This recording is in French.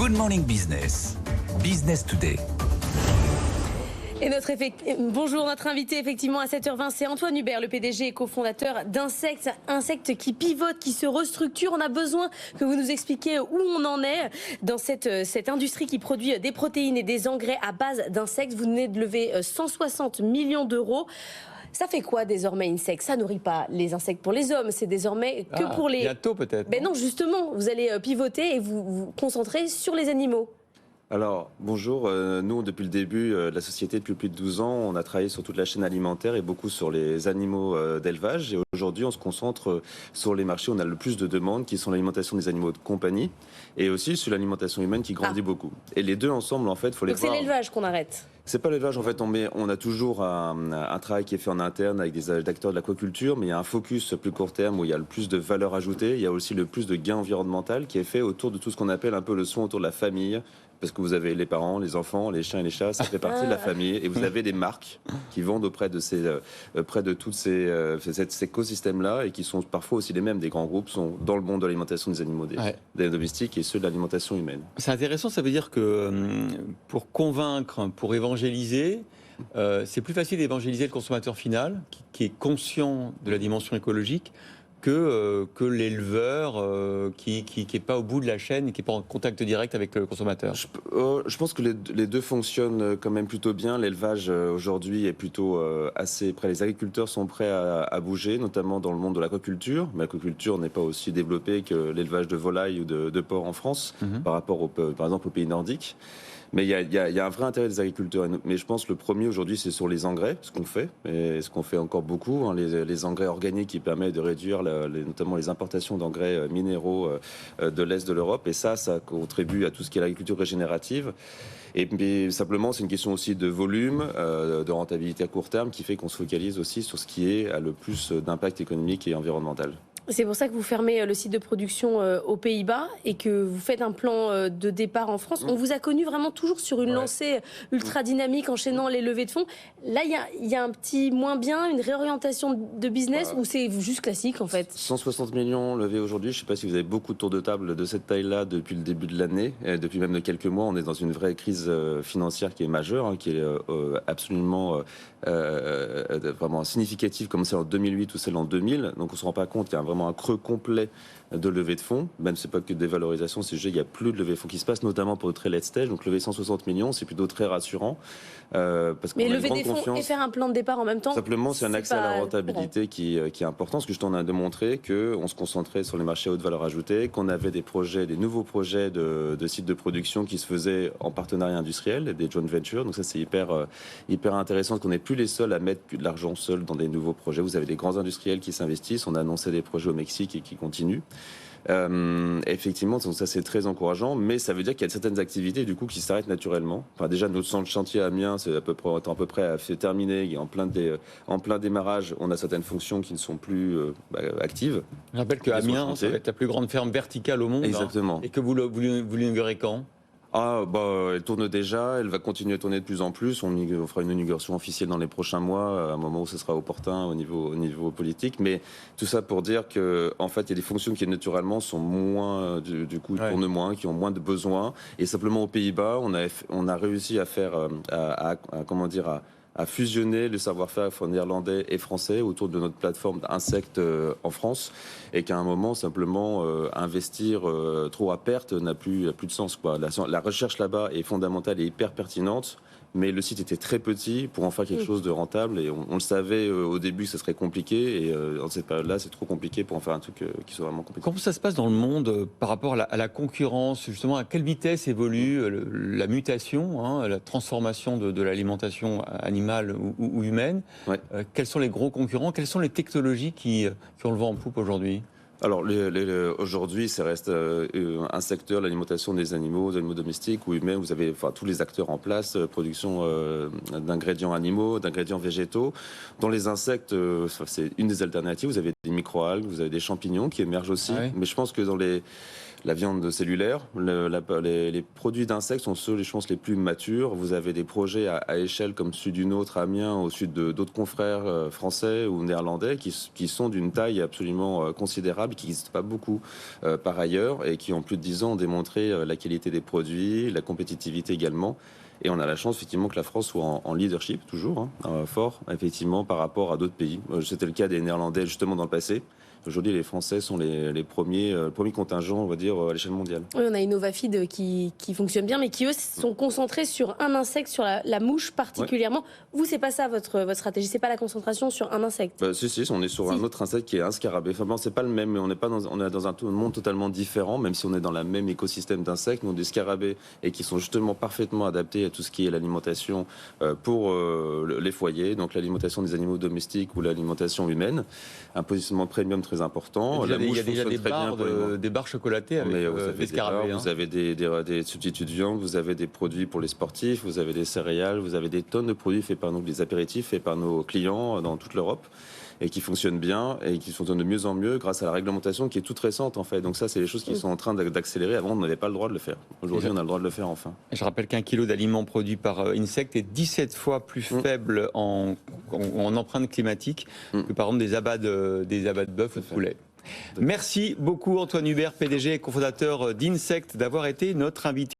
Good Morning Business, Business Today. Et bonjour, notre invité effectivement à 7h20, c'est Antoine Hubert, le PDG et cofondateur d'Insect. Insect qui pivote, qui se restructure. On a besoin que vous nous expliquiez où on en est dans cette industrie qui produit des protéines et des engrais à base d'insectes. Vous venez de lever 160 millions d'euros. Ça fait quoi désormais Insect? Ça nourrit pas les insectes pour les hommes, c'est désormais que pour les... Bientôt peut-être. Ben non, justement, vous allez pivoter et vous concentrer sur les animaux. Alors, bonjour. Nous, depuis le début de la société, depuis plus de 12 ans, on a travaillé sur toute la chaîne alimentaire et beaucoup sur les animaux d'élevage. Et aujourd'hui, on se concentre sur les marchés où on a le plus de demandes, qui sont l'alimentation des animaux de compagnie et aussi sur l'alimentation humaine qui grandit beaucoup. Et les deux ensemble, en fait, il faut les voir. Donc c'est l'élevage qu'on arrête? C'est pas l'élevage, en fait, on a toujours un travail qui est fait en interne avec des acteurs de l'aquaculture, mais il y a un focus plus court terme où il y a le plus de valeur ajoutée, il y a aussi le plus de gain environnemental qui est fait autour de tout ce qu'on appelle un peu le soin autour de la famille, parce que vous avez les parents, les enfants, les chiens et les chats, ça fait partie de la famille, et vous avez des marques qui vendent auprès de tous cet écosystème-là, et qui sont parfois aussi les mêmes des grands groupes, sont dans le monde de l'alimentation des animaux des domestiques et ceux de l'alimentation humaine. C'est intéressant, ça veut dire que pour convaincre, pour évangéliser, c'est plus facile d'évangéliser le consommateur final, qui est conscient de la dimension écologique, que l'éleveur qui n'est pas au bout de la chaîne et qui n'est pas en contact direct avec le consommateur. Je pense que les deux fonctionnent quand même plutôt bien. L'élevage aujourd'hui est plutôt assez prêt. Les agriculteurs sont prêts à bouger, notamment dans le monde de l'aquaculture. Mais l'aquaculture n'est pas aussi développée que l'élevage de volailles ou de porcs en France, par rapport par exemple aux pays nordiques. Mais il y a un vrai intérêt des agriculteurs. Mais je pense que le premier aujourd'hui, c'est sur les engrais, ce qu'on fait, et ce qu'on fait encore beaucoup, hein, les engrais organiques qui permettent de réduire notamment les importations d'engrais minéraux de l'Est de l'Europe. Et ça contribue à tout ce qui est l'agriculture régénérative. Et simplement, c'est une question aussi de volume, de rentabilité à court terme, qui fait qu'on se focalise aussi sur ce qui a le plus d'impact économique et environnemental. C'est pour ça que vous fermez le site de production aux Pays-Bas et que vous faites un plan de départ en France. On vous a connu vraiment toujours sur une lancée ultra dynamique, enchaînant les levées de fonds. Là, il y a un petit moins bien, une réorientation de business ou c'est juste classique en fait? 160 millions levés aujourd'hui. Je ne sais pas si vous avez beaucoup de tours de table de cette taille-là depuis le début de l'année. Depuis même de quelques mois, on est dans une vraie crise financière qui est majeure, hein, qui est absolument vraiment significative comme celle en 2008 ou celle en 2000. Donc on ne se rend pas compte qu'il y a vraiment un creux complet de levée de fonds. Même c'est pas que des valorisations, c'est juste qu'il n'y a plus de levée de fonds qui se passe, notamment pour le très late stage. Donc lever 160 millions, c'est plutôt très rassurant. Parce mais lever des fonds et faire un plan de départ en même temps. Simplement, c'est un accès à la rentabilité qui est important. Parce que je t'en ai démontré qu'on se concentrait sur les marchés à haute valeur ajoutée, qu'on avait des nouveaux projets de sites de production qui se faisaient en partenariat industriel, des joint ventures. Donc ça, c'est hyper intéressant, parce qu'on n'est plus les seuls à mettre de l'argent seul dans des nouveaux projets. Vous avez des grands industriels qui s'investissent. On a annoncé des projets au Mexique et qui continuent. Effectivement, donc ça c'est très encourageant, mais ça veut dire qu'il y a certaines activités du coup qui s'arrêtent naturellement. Enfin, déjà notre centre chantier à Amiens, c'est à peu près à fait terminé, en plein démarrage. On a certaines fonctions qui ne sont plus actives. Je rappelle que Amiens, ça va être la plus grande ferme verticale au monde. Exactement. Hein, et que vous l'inaugurez quand? Elle tourne déjà, elle va continuer à tourner de plus en plus. On fera une inauguration officielle dans les prochains mois, à un moment où ce sera opportun au niveau politique. Mais tout ça pour dire que, en fait, il y a des fonctions qui naturellement sont moins, du coup, tournent moins, qui ont moins de besoins. Et simplement aux Pays-Bas, on a réussi à faire, à fusionner le savoir-faire néerlandais et français autour de notre plateforme Insect en France, et qu'à un moment, simplement, investir trop à perte n'a plus de sens, quoi. La recherche là-bas est fondamentale et hyper pertinente, mais le site était très petit pour en faire quelque chose de rentable, et on le savait au début que ça serait compliqué, et dans cette période-là, c'est trop compliqué pour en faire un truc qui soit vraiment compliqué. Comment ça se passe dans le monde par rapport à la concurrence, justement, à quelle vitesse évolue la mutation, hein, la transformation de l'alimentation animale ou humaine? Quels sont les gros concurrents? Quelles sont les technologies qui ont le vent en poupe aujourd'hui? Alors aujourd'hui, ça reste un secteur, l'alimentation des animaux domestiques ou humains. Vous avez tous les acteurs en place, production d'ingrédients animaux, d'ingrédients végétaux. Dans les insectes, c'est une des alternatives. Vous avez des microalgues, vous avez des champignons qui émergent aussi. Mais je pense que dans la viande cellulaire. Les produits d'insectes sont ceux, je pense, les plus matures. Vous avez des projets à échelle comme celui du nôtre à Amiens, au sud d'autres confrères français ou néerlandais qui sont d'une taille absolument considérable, qui n'existent pas beaucoup par ailleurs et qui en plus de 10 ans ont démontré la qualité des produits, la compétitivité également. Et on a la chance effectivement que la France soit en leadership toujours, fort effectivement par rapport à d'autres pays. C'était le cas des Néerlandais justement dans le passé. Aujourd'hui, les Français sont les premiers contingents, on va dire, à l'échelle mondiale. Oui, on a Innovafeed qui fonctionne bien, mais qui, eux, sont concentrés sur un insecte, sur la mouche particulièrement. Ouais. Vous, c'est pas ça votre stratégie, c'est pas la concentration sur un insecte. Si, on est sur un autre insecte qui est un scarabée. Enfin bon, c'est pas le même, mais on est dans un monde totalement différent, même si on est dans le même écosystème d'insectes. Nous, des scarabées, et qui sont justement parfaitement adaptés à tout ce qui est l'alimentation pour les foyers, donc l'alimentation des animaux domestiques ou l'alimentation humaine. Un positionnement premium très important. Il y a déjà des barres chocolatées avec des scarabées. Vous avez des substituts de viande, vous avez des produits pour les sportifs, vous avez des céréales, vous avez des tonnes de produits faits par nous, des apéritifs faits par nos clients dans toute l'Europe et qui fonctionnent bien et qui fonctionnent de mieux en mieux grâce à la réglementation qui est toute récente en fait. Donc ça, c'est les choses qui sont en train d'accélérer. Avant, on n'avait pas le droit de le faire. Aujourd'hui, on a le droit de le faire enfin. Je rappelle qu'un kilo d'aliments produits par insecte est 17 fois plus faible en empreinte climatique que par exemple des abats de bœuf ou de poulet. Merci beaucoup Antoine Hubert, PDG et cofondateur d'Insect, d'avoir été notre invité.